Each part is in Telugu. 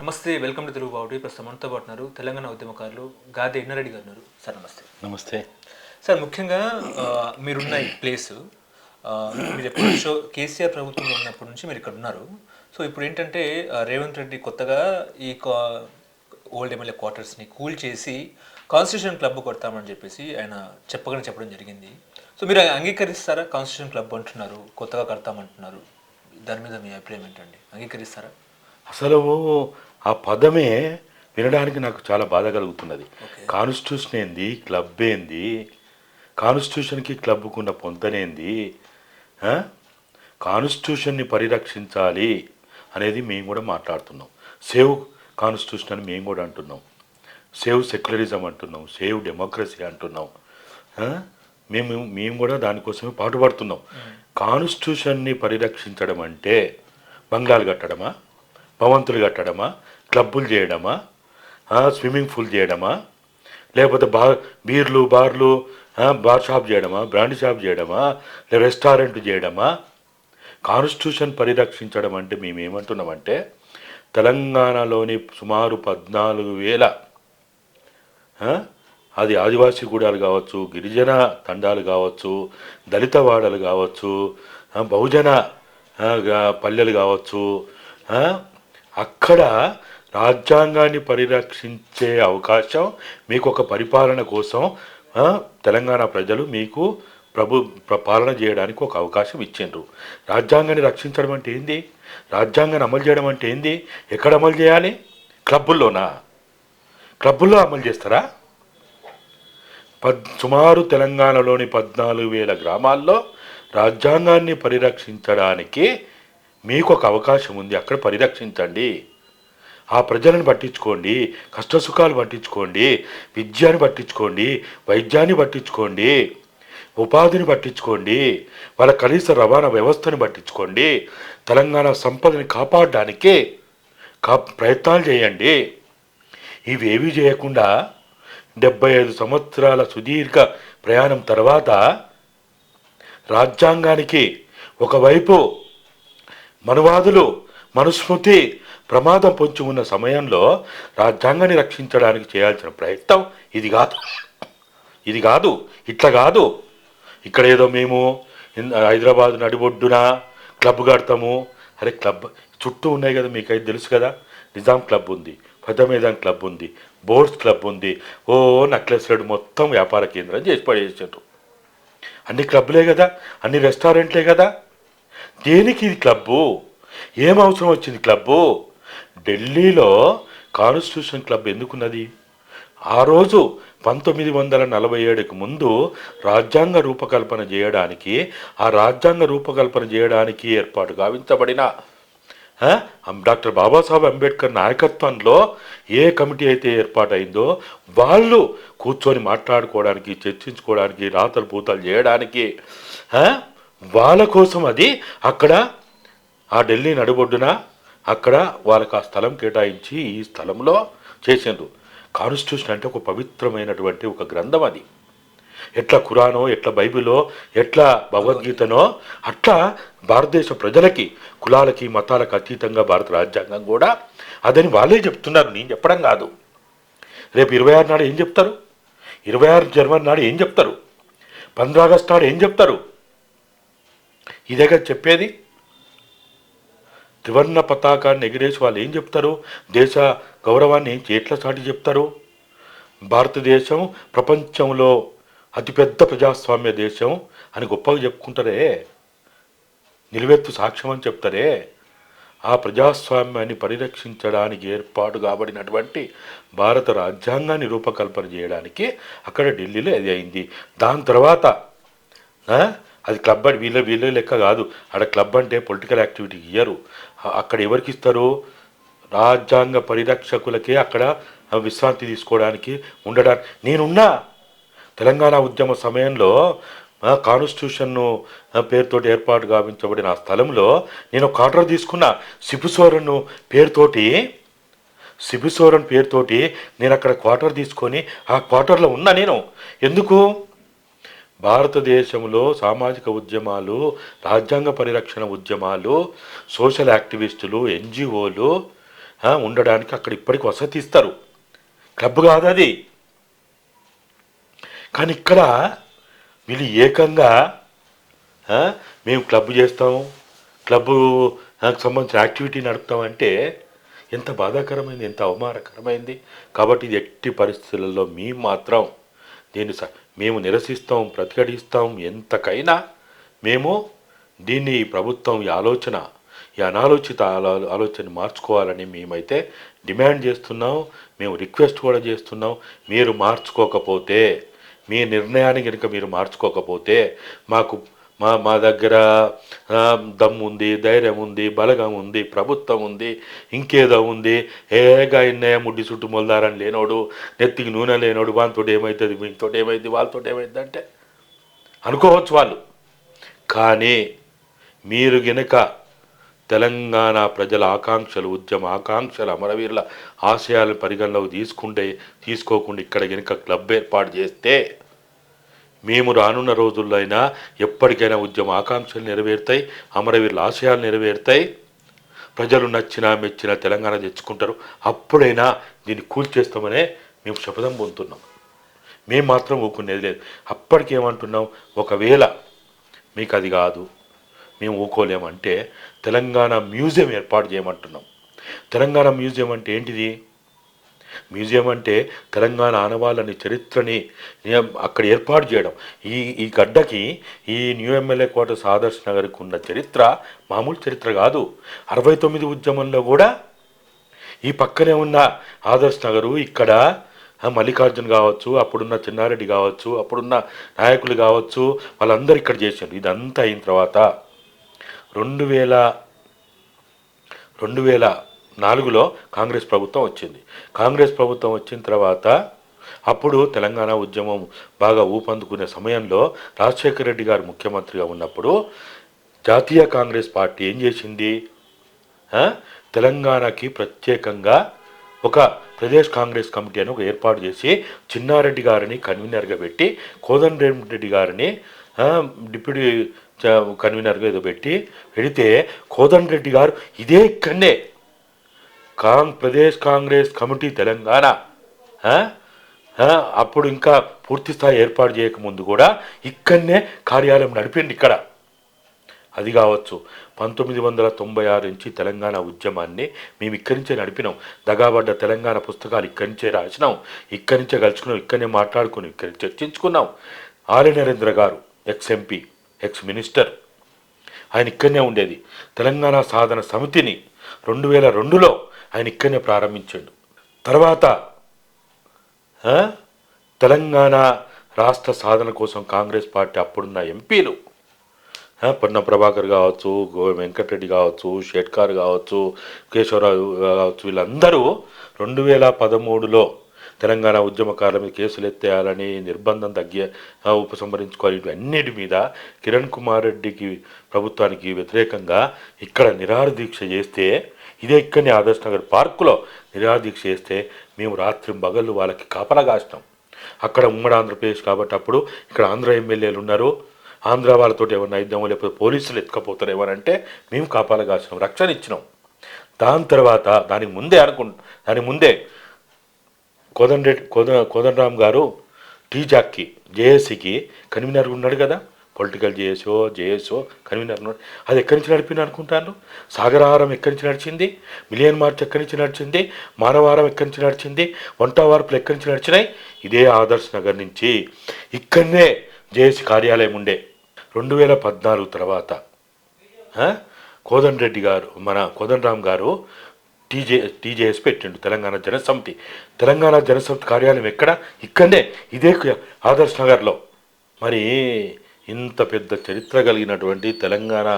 నమస్తే, వెల్కమ్ టు తెలుగు బావుటి. ప్రస్తుతం మనతో పాటు ఉన్నారు తెలంగాణ ఉద్యమకారులు గాదె ఇన్నారెడ్డి గారు ఉన్నారు. సార్ నమస్తే. నమస్తే సార్, ముఖ్యంగా మీరున్న ఈ ప్లేసు మీరు ఎప్పటి నుంచో కేసీఆర్ ప్రభుత్వంలో ఉన్నప్పటి నుంచి మీరు ఇక్కడ ఉన్నారు. సో ఇప్పుడు ఏంటంటే రేవంత్ రెడ్డి కొత్తగా ఈ ఓల్డ్ ఎమ్మెల్యే క్వార్టర్స్ని కూల్ చేసి కాన్స్టిట్యూషన్ క్లబ్ కొడతామని చెప్పేసి ఆయన చెప్పడం జరిగింది. సో మీరు అంగీకరిస్తారా? కాన్స్టిట్యూషన్ క్లబ్ అంటున్నారు, కొత్తగా కడతామంటున్నారు. దాని మీద మీ అభిప్రాయం ఏంటండి? అంగీకరిస్తారా? అసలు ఆ పదమే వినడానికి నాకు చాలా బాధ కలుగుతున్నది. కాన్స్టిట్యూషన్ ఏంది, క్లబ్ ఏంది, కాన్స్టిట్యూషన్కి క్లబ్కు ఉన్న పొంతనేంది? కాన్స్టిట్యూషన్ని పరిరక్షించాలి అనేది మేము కూడా మాట్లాడుతున్నాం. సేవ్ కాన్స్టిట్యూషన్ అని మేము కూడా అంటున్నాం. సేవ్ సెక్యులరిజం అంటున్నాం, సేవ్ డెమోక్రసీ అంటున్నాం. మేము కూడా దానికోసమే పాటుపడుతున్నాం. కాన్స్టిట్యూషన్ని పరిరక్షించడం అంటే బంగ్లాలు కట్టడమా, భవంతులు కట్టడమా, క్లబ్బులు చేయడమా, స్విమ్మింగ్ పూల్ చేయడమా, లేకపోతే బీర్లు బార్లు బార్ షాప్ చేయడమా, బ్రాండ్ షాప్ చేయడమా, లేదా రెస్టారెంట్ చేయడమా? కాన్స్టిట్యూషన్ పరిరక్షించడం అంటే మేమేమంటున్నామంటే తెలంగాణలోని సుమారు 14,000 అది ఆదివాసీ గూడాలు కావచ్చు, గిరిజన తండాలు కావచ్చు, దళిత వాడలు కావచ్చు, బహుజన పల్లెలు కావచ్చు, అక్కడ రాజ్యాంగాన్ని పరిరక్షించే అవకాశం మీకు ఒక పరిపాలన కోసం తెలంగాణ ప్రజలు మీకు పాలన చేయడానికి ఒక అవకాశం ఇచ్చిండ్రు. రాజ్యాంగాన్ని రక్షించడం అంటే ఏంది? రాజ్యాంగాన్ని అమలు చేయడం అంటే ఏంది? ఎక్కడ అమలు చేయాలి? క్లబ్బుల్లోనా? క్లబ్బుల్లో అమలు చేస్తారా? సుమారు తెలంగాణలోని 14,000 గ్రామాల్లో రాజ్యాంగాన్ని పరిరక్షించడానికి మీకు ఒక అవకాశం ఉంది. అక్కడ పరిరక్షించండి. ఆ ప్రజలను పట్టించుకోండి, కష్టసుఖాలు పట్టించుకోండి, విద్యని పట్టించుకోండి, వైద్యాన్ని పట్టించుకోండి, ఉపాధిని పట్టించుకోండి, వాళ్ళ కనీస రవాణా వ్యవస్థను పట్టించుకోండి. తెలంగాణ సంపదని కాపాడడానికి ప్రయత్నాలు చేయండి. ఇవేవి చేయకుండా 75 సంవత్సరాల సుదీర్ఘ ప్రయాణం తర్వాత రాజ్యాంగానికి ఒకవైపు మనువాదులు మనుస్మృతి ప్రమాదం పొంచి ఉన్న సమయంలో రాజ్యాంగాన్ని రక్షించడానికి చేయాల్సిన ప్రయత్నం ఇది కాదు, ఇట్లా కాదు. ఇక్కడ ఏదో మేము హైదరాబాద్ నడిబొడ్డున క్లబ్ కడతాము. అరే క్లబ్ చుట్టూ ఉన్నాయి కదా, మీకైతే తెలుసు కదా. నిజాం క్లబ్ ఉంది, పెద్ద మైదాన్ క్లబ్ ఉంది, బోర్డ్స్ క్లబ్ ఉంది. నక్లెస్ రోడ్ మొత్తం వ్యాపార కేంద్రం చేసి పడేసారు. అన్ని క్లబ్లే కదా, అన్ని రెస్టారెంట్లే కదా. దేనికి ఇది క్లబ్బు? ఏం అవసరం వచ్చింది క్లబ్బు? ఢిల్లీలో కాన్స్టిట్యూషన్ క్లబ్ ఎందుకున్నది? ఆ రోజు 1947కు ముందు రాజ్యాంగ రూపకల్పన చేయడానికి, ఆ రాజ్యాంగ రూపకల్పన చేయడానికి ఏర్పాటు గావించబడిన డాక్టర్ బాబాసాహెబ్ అంబేద్కర్ నాయకత్వంలో ఏ కమిటీ అయితే ఏర్పాటైందో వాళ్ళు కూర్చొని మాట్లాడుకోవడానికి, చర్చించుకోవడానికి, రాతలు పూతలు చేయడానికి వాళ్ళ కోసం అది అక్కడ ఆ ఢిల్లీ నడిబొడ్డున అక్కడ వాళ్ళకి ఆ స్థలం కేటాయించి ఈ స్థలంలో చేసిండ్రు. కాన్స్టిట్యూషన్ అంటే ఒక పవిత్రమైనటువంటి ఒక గ్రంథం. అది ఎట్లా ఖురానో, ఎట్లా బైబిలో, ఎట్లా భగవద్గీతనో అట్లా భారతదేశ ప్రజలకి, కులాలకి, మతాలకు అతీతంగా భారత రాజ్యాంగం కూడా అదని వాళ్ళే చెప్తున్నారు, నేను చెప్పడం కాదు. రేపు 26 నాడు ఏం చెప్తారు? 26 జనవరి నాడు ఏం చెప్తారు? 15 ఆగస్టు నాడు ఏం చెప్తారు? ఇదే కదా చెప్పేది. త్రివర్ణ పతాకాన్ని ఎగిరేసి వాళ్ళు ఏం చెప్తారు? దేశ గౌరవాన్ని ఎట్లా చాటి చెప్తారు? భారతదేశం ప్రపంచంలో అతిపెద్ద ప్రజాస్వామ్య దేశం అని గొప్పగా చెప్పుకుంటారే, నిలువెత్తు సాక్ష్యం అని చెప్తారే. ఆ ప్రజాస్వామ్యాన్ని పరిరక్షించడానికి ఏర్పాటు కాబడినటువంటి భారత రాజ్యాంగాన్ని రూపకల్పన చేయడానికి అక్కడ ఢిల్లీలో అది అయింది. దాని తర్వాత అది క్లబ్ అని వీళ్ళ లెక్క కాదు. అక్కడ క్లబ్ అంటే పొలిటికల్ యాక్టివిటీకి ఇయ్యరు. అక్కడ ఎవరికి ఇస్తారు? రాజ్యాంగ పరిరక్షకులకే అక్కడ విశ్రాంతి తీసుకోవడానికి, ఉండడానికి. నేనున్నా తెలంగాణ ఉద్యమ సమయంలో కాన్స్టిట్యూషన్ పేరుతోటి ఏర్పాటు గావించబడిన ఆ స్థలంలో నేను ఒక క్వార్టర్ తీసుకున్నా. సిబుసోరన్ పేరుతోటి నేను అక్కడ క్వార్టర్ తీసుకొని ఆ క్వార్టర్లో ఉన్నా నేను. ఎందుకు? భారతదేశంలో సామాజిక ఉద్యమాలు, రాజ్యాంగ పరిరక్షణ ఉద్యమాలు, సోషల్ యాక్టివిస్టులు, ఎన్జిఓలు ఉండడానికి అక్కడ ఇప్పటికి వసతి ఇస్తారు. క్లబ్ కాదు అది. కానీ ఇక్కడ వీళ్ళు ఏకంగా ఆ, మేము క్లబ్ చేస్తాము, క్లబ్బు సంబంధించిన యాక్టివిటీ నడుపుతామంటే ఎంత బాధాకరమైంది, ఎంత అవమానకరమైంది. కాబట్టి ఇది ఎట్టి పరిస్థితులలో మేము మాత్రం మేము నిరసిస్తాం, ప్రతిఘటిస్తాం. ఎంతకైనా మేము దీన్ని ఈ ప్రభుత్వం ఈ అనాలోచిత ఆలోచన మార్చుకోవాలని మేమైతే డిమాండ్ చేస్తున్నాం. మేము రిక్వెస్ట్ కూడా చేస్తున్నాం. మీరు మార్చుకోకపోతే, మీ నిర్ణయాన్ని కనుక మీరు మార్చుకోకపోతే మాకు మా దగ్గర దమ్ము ఉంది, ధైర్యం ఉంది, బలగం ఉంది, ప్రభుత్వం ఉంది, ఇంకేదో ఉంది. ఏగా ఇన్నయ్య ముడ్డి చుట్టూ మొలదారని లేనోడు, నెత్తికి నూనె లేనోడు, వానితో ఏమవుతుంది, వీటితో ఏమైంది, వాళ్ళతో ఏమైంది అంటే అనుకోవచ్చు వాళ్ళు. కానీ మీరు గనక తెలంగాణ ప్రజల ఆకాంక్షలు, ఉద్యమ ఆకాంక్షలు, అమరవీరుల ఆశయాలను పరిగణలోకి తీసుకోకుండా ఇక్కడ గనక క్లబ్ ఏర్పాటు చేస్తే మేము రానున్న రోజుల్లో అయినా ఎప్పటికైనా ఉద్యమ ఆకాంక్షలు నెరవేరుతాయి, అమరవీరుల ఆశయాలు నెరవేరుతాయి, ప్రజలు నచ్చినా మెచ్చినా తెలంగాణ తెచ్చుకుంటారు. అప్పుడైనా దీన్ని కూల్చేస్తామనే మేము శపథం పొందుతున్నాం. మేము మాత్రం ఊకునేది లేదు. అప్పటికేమంటున్నాం, ఒకవేళ మీకు అది కాదు, మేము ఊకోలేమంటే తెలంగాణ మ్యూజియం ఏర్పాటు చేయమంటున్నాం. తెలంగాణ మ్యూజియం అంటే ఏంటిది? మ్యూజియం అంటే తెలంగాణ ఆనవాళ్ళని, చరిత్రని అక్కడ ఏర్పాటు చేయడం. ఈ గడ్డకి, ఈ న్యూ ఎమ్మెల్యే క్వార్టర్స్ ఆదర్శ్ నగర్కి ఉన్న చరిత్ర మామూలు చరిత్ర కాదు. 69 ఉద్యమంలో కూడా ఈ పక్కనే ఉన్న ఆదర్శ్ నగరు, ఇక్కడ మల్లికార్జున్ కావచ్చు, అప్పుడున్న చిన్నారెడ్డి కావచ్చు, అప్పుడున్న నాయకులు కావచ్చు, వాళ్ళందరూ ఇక్కడ చేశారు. ఇదంతా అయిన తర్వాత 2004లో కాంగ్రెస్ ప్రభుత్వం వచ్చింది. కాంగ్రెస్ ప్రభుత్వం వచ్చిన తర్వాత అప్పుడు తెలంగాణ ఉద్యమం బాగా ఊపందుకునే సమయంలో రాజశేఖర రెడ్డి గారు ముఖ్యమంత్రిగా ఉన్నప్పుడు జాతీయ కాంగ్రెస్ పార్టీ ఏం చేసింది, తెలంగాణకి ప్రత్యేకంగా ఒక ప్రదేశ్ కాంగ్రెస్ కమిటీ అని ఒక ఏర్పాటు చేసి చిన్నారెడ్డి గారిని కన్వీనర్గా పెట్టి, కోదండరెడ్డి గారిని డిప్యూటీ కన్వీనర్గా ఏదో పెడితే కోదండరెడ్డి గారు ఇదే ఇక్కడనే ప్రదేశ్ కాంగ్రెస్ కమిటీ తెలంగాణ అప్పుడు ఇంకా పూర్తి స్థాయి ఏర్పాటు చేయకముందు కూడా ఇక్కడనే కార్యాలయం నడిపిండి. ఇక్కడ అది కావచ్చు 1996 నుంచి తెలంగాణ ఉద్యమాన్ని మేము ఇక్కడి నుంచే నడిపినాం. దగాబడ్డ తెలంగాణ పుస్తకాలు ఇక్కడి నుంచే రాసినాం, ఇక్కడి నుంచే కలుసుకున్నాం, ఇక్కడనే మాట్లాడుకుని ఇక్కడ చర్చించుకున్నాం. ఆర్య నరేంద్ర గారు ఎక్స్ ఎంపీ, ఎక్స్ మినిస్టర్, ఆయన ఇక్కడనే ఉండేది. తెలంగాణ సాధన సమితిని 2002లో ఆయన ఇక్కడనే ప్రారంభించాడు. తర్వాత తెలంగాణ రాష్ట్ర సాధన కోసం కాంగ్రెస్ పార్టీ అప్పుడున్న ఎంపీలు పొన్న ప్రభాకర్ కావచ్చు, వెంకటరెడ్డి కావచ్చు, షెట్కార్ కావచ్చు, కేశవరావు కావచ్చు, వీళ్ళందరూ 2013లో తెలంగాణ ఉద్యమకారుల మీద కేసులు ఎత్తేయాలని, నిర్బంధం ఉపసంహరించుకోవాలి, అన్నిటి మీద కిరణ్ కుమార్ రెడ్డికి ప్రభుత్వానికి వ్యతిరేకంగా ఇక్కడ నిరాహార దీక్ష చేస్తే, ఇదే ఇక్కడనే ఆదర్శ్ నగర్ పార్కులో నిరాహార దీక్ష చేస్తే మేము రాత్రి పగళ్ళు వాళ్ళకి కాపలా కాసినాం. అక్కడ ఉమ్మడి ఆంధ్రప్రదేశ్ కాబట్టి అప్పుడు ఇక్కడ ఆంధ్ర ఎమ్మెల్యేలు ఉన్నారు, ఆంధ్ర వాళ్ళతో ఏమన్నా ఇద్దామో లేకపోతే పోలీసులు ఎత్తుకపోతారు ఏమనంటే మేము కాపాలా కాసినాం, రక్షణ ఇచ్చినాం. దాని తర్వాత దాని ముందే కోదండరామ్ గారు టీజాక్కి, జేఏసీకి కన్వీనర్ ఉన్నాడు కదా, పొలిటికల్ జేఎస్ఓ కన్వీనర్ ఉన్నాడు. అది ఎక్కడి నుంచి నడిపింది అనుకుంటాను? సాగరహారం ఎక్కడి నుంచి నడిచింది, మిలియన్ మార్చ్ ఎక్కడి నుంచి నడిచింది, మానవారం ఎక్కడి నుంచి నడిచింది, వంట వార్పులు ఎక్కడి నుంచి నడిచినాయి? ఇదే ఆదర్శ్ నగర్ నుంచి. ఇక్కడనే జేఏసీ కార్యాలయం ఉండే. 2014 తర్వాత కోదండరెడ్డి గారు, మన కోదండరామ్ గారు టీజేఎస్ పెట్టిండు తెలంగాణ జనసమితి. తెలంగాణ జనసమితి కార్యాలయం ఎక్కడ? ఇక్కడనే, ఇదే ఆదర్శ్ నగర్లో. మరి ఇంత పెద్ద చరిత్ర కలిగినటువంటి తెలంగాణ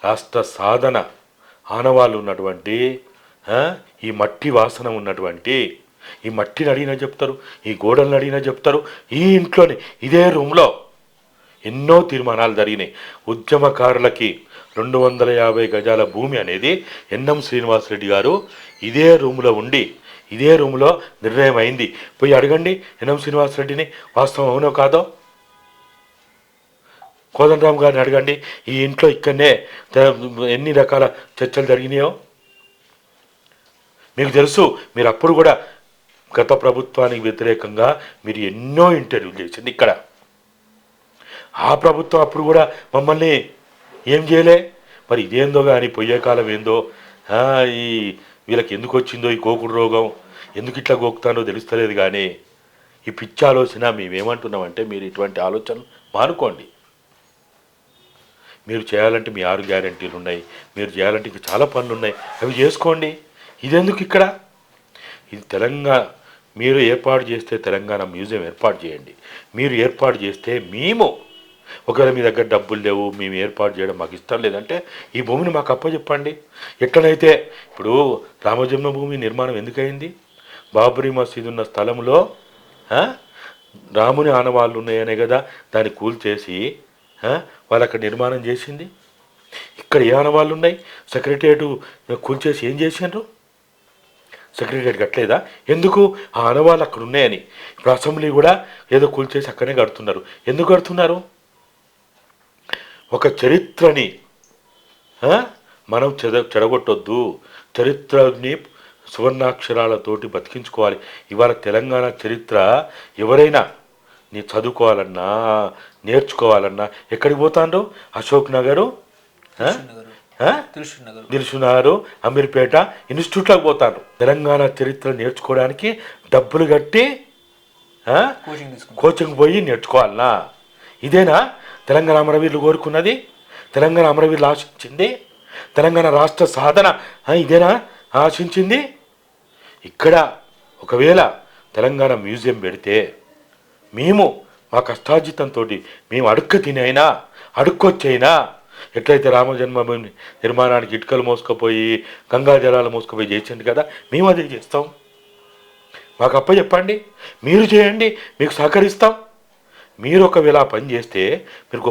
రాష్ట్ర సాధన ఆనవాళ్ళు ఉన్నటువంటి, ఈ మట్టి వాసన ఉన్నటువంటి, ఈ మట్టిని అడిగినా చెప్తారు, ఈ గోడలను అడిగినా చెప్తారు. ఈ ఇంట్లోనే ఇదే రూమ్లో ఎన్నో తీర్మానాలు జరిగినాయి. ఉద్యమకారులకి 250 గజాల భూమి అనేది ఎన్ఎం శ్రీనివాసరెడ్డి గారు ఇదే రూమ్లో ఉండి, ఇదే రూమ్లో నిర్ణయం అయింది. పోయి అడగండి ఎన్ఎం శ్రీనివాసరెడ్డిని, వాస్తవం అవునో కాదో. కోదండరామ్ గారిని అడగండి, ఈ ఇంట్లో ఇక్కడనే ఎన్ని రకాల చర్చలు జరిగినాయో. మీకు తెలుసు, మీరు అప్పుడు కూడా గత ప్రభుత్వానికి వ్యతిరేకంగా మీరు ఎన్నో ఇంటర్వ్యూలు చేసింది ఇక్కడ. ఆ ప్రభుత్వం అప్పుడు కూడా మమ్మల్ని ఏం చేయలే. మరి ఇదేందో కానీ పోయే కాలం ఏందో, ఈ వీళ్ళకి ఎందుకు వచ్చిందో ఈ గోకుడు రోగం, ఎందుకు ఇట్లా గోకుతానో తెలుస్తలేదు. కానీ ఈ పిచ్చి ఆలోచన మేమేమంటున్నామంటే మీరు ఇటువంటి ఆలోచనలు మానుకోండి. మీరు చేయాలంటే మీ 6 గ్యారెంటీలు ఉన్నాయి, మీరు చేయాలంటే ఇంకా చాలా పనులు ఉన్నాయి, అవి చేసుకోండి. ఇదెందుకు ఇక్కడ? ఇది తెలంగాణ మీరు ఏర్పాటు చేస్తే తెలంగాణ మ్యూజియం ఏర్పాటు చేయండి. మీరు ఏర్పాటు చేస్తే మేము, ఒకవేళ మీ దగ్గర డబ్బులు లేవు, మేము ఏర్పాటు చేయడం మాకు ఇష్టం లేదంటే ఈ భూమిని మాకు అప్పచెప్పండి. ఎట్లనైతే ఇప్పుడు రామజన్మభూమి నిర్మాణం ఎందుకయింది? బాబ్రీ మసీదు ఉన్న స్థలంలో రాముని ఆనవాళ్ళు ఉన్నాయనే కదా దాన్ని కూల్చేసి వాళ్ళు అక్కడ నిర్మాణం చేసింది. ఇక్కడ ఏ ఆనవాళ్ళు ఉన్నాయి? సెక్రటరియట్ కూల్చేసి ఏం చేసిండ్రు? సెక్రటరియట్ కట్టలేదా? ఎందుకు? ఆ ఆనవాళ్ళు అక్కడ ఉన్నాయని. ఇప్పుడు అసెంబ్లీ కూడా ఏదో కూల్చేసి అక్కడే కడుతున్నారు. ఎందుకు కడుతున్నారు? ఒక చరిత్రని మనం చెడగొట్టొద్దు. చరిత్రని సువర్ణాక్షరాలతోటి బతికించుకోవాలి. ఇవాళ తెలంగాణ చరిత్ర ఎవరైనా నీ చదువుకోవాలన్నా నేర్చుకోవాలన్నా ఎక్కడికి పోతాండ్రు? అశోక్ నగరు, దిల్సుఖ్నగర్, అమీర్పేట ఇన్స్టిట్యూట్లకు పోతారు. తెలంగాణ చరిత్ర నేర్చుకోవడానికి డబ్బులు కట్టి కోచింగ్ పోయి నేర్చుకోవాలన్నా? ఇదేనా తెలంగాణ అమరవీరులు కోరుకున్నది? తెలంగాణ అమరవీరులు ఆశించింది? తెలంగాణ రాష్ట్ర సాధన ఇదేనా ఆశించింది? ఇక్కడ ఒకవేళ తెలంగాణ మ్యూజియం పెడితే మేము మా కష్టార్జితంతో మేము అడుక్క తినైనా అడుక్కొచ్చైనా, ఎట్లయితే రామజన్మభూమి నిర్మాణానికి ఇటుకలు మోసుకుపోయి గంగా జలాలు మోసుకుపోయి చేసింది కదా, మేము అదే చేస్తాం. మాకు చెప్పండి, మీరు చేయండి, మీకు సహకరిస్తాం. మీరు ఒకవేళ పని చేస్తే మీరు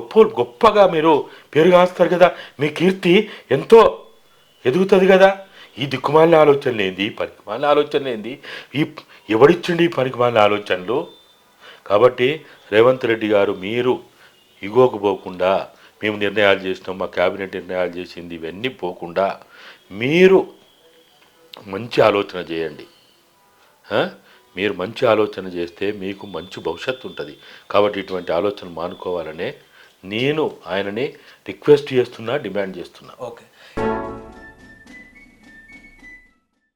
గొప్పగా మీరు పేరుగాస్తారు కదా, మీ కీర్తి ఎంతో ఎదుగుతుంది కదా. ఈ దిక్కుమాలిన ఆలోచనలు ఏంది, పనికిమాలిన ఆలోచనలు ఏంది, ఎవడిచ్చిండి ఈ పనికిమాలిన ఆలోచనలు? కాబట్టి రేవంత్ రెడ్డి గారు, మీరు ఇగోకు పోకుండా, మేము నిర్ణయాలు చేసినాం, మా క్యాబినెట్ నిర్ణయాలు చేసింది, ఇవన్నీ పోకుండా మీరు మంచి ఆలోచన చేయండి. మీరు మంచి ఆలోచన చేస్తే మీకు మంచి భవిష్యత్తు ఉంటుంది. కాబట్టి ఇటువంటి ఆలోచన మానుకోవాలనే నేను ఆయనని రిక్వెస్ట్ చేస్తున్నా, డిమాండ్ చేస్తున్నా. ఓకే.